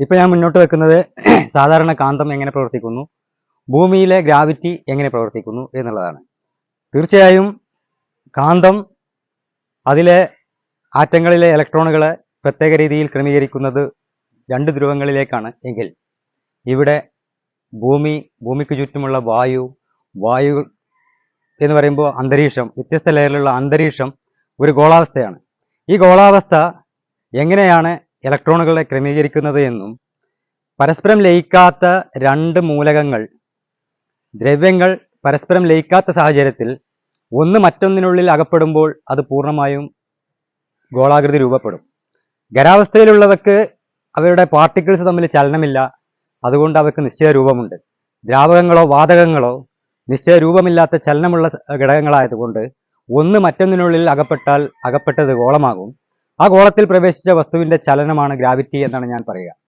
ഇപ്പോൾ ഞാൻ മുന്നോട്ട് വെക്കുന്നത് സാധാരണ കാന്തം എങ്ങനെ പ്രവർത്തിക്കുന്നു, ഭൂമിയിലെ ഗ്രാവിറ്റി എങ്ങനെ പ്രവർത്തിക്കുന്നു എന്നുള്ളതാണ്. തീർച്ചയായും കാന്തം അതിലെ ആറ്റങ്ങളിലെ ഇലക്ട്രോണുകളെ പ്രത്യേക രീതിയിൽ ക്രമീകരിക്കുന്നത് രണ്ട് ധ്രുവങ്ങളിലേക്കാണ് എങ്കിൽ ഇവിടെ ഭൂമിക്ക് ചുറ്റുമുള്ള വായു എന്ന് പറയുമ്പോൾ അന്തരീക്ഷം, വ്യത്യസ്ത ലെയറിലുള്ള അന്തരീക്ഷം ഒരു ഗോളാവസ്ഥയാണ്. ഈ ഗോളാവസ്ഥ എങ്ങനെയാണ് ഇലക്ട്രോണുകളെ ക്രമീകരിക്കുന്നത് എന്നും പരസ്പരം ലയിക്കാത്ത രണ്ട് മൂലകങ്ങൾ, ദ്രവ്യങ്ങൾ പരസ്പരം ലയിക്കാത്ത സാഹചര്യത്തിൽ ഒന്ന് മറ്റൊന്നിനുള്ളിൽ അകപ്പെടുമ്പോൾ അത് പൂർണ്ണമായും ഗോളാകൃതി രൂപപ്പെടും. ഖരാവസ്ഥയിലുള്ളവയ്ക്ക് അവയുടെ പാർട്ടിക്കിൾസ് തമ്മിൽ ചലനമില്ല, അതുകൊണ്ട് അവയ്ക്ക് നിശ്ചയ രൂപമുണ്ട്. ദ്രാവകങ്ങളോ വാതകങ്ങളോ നിശ്ചയ രൂപമില്ലാത്ത ചലനമുള്ള ഘടകങ്ങളായതുകൊണ്ട് ഒന്ന് മറ്റൊന്നിനുള്ളിൽ അകപ്പെട്ടാൽ അകപ്പെട്ടത് ഗോളമാകും. ആ ഗോളത്തിൽ പ്രവേശിച്ച വസ്തുവിന്റെ ചലനമാണ് ഗ്രാവിറ്റി എന്നാണ് ഞാൻ പറയുക.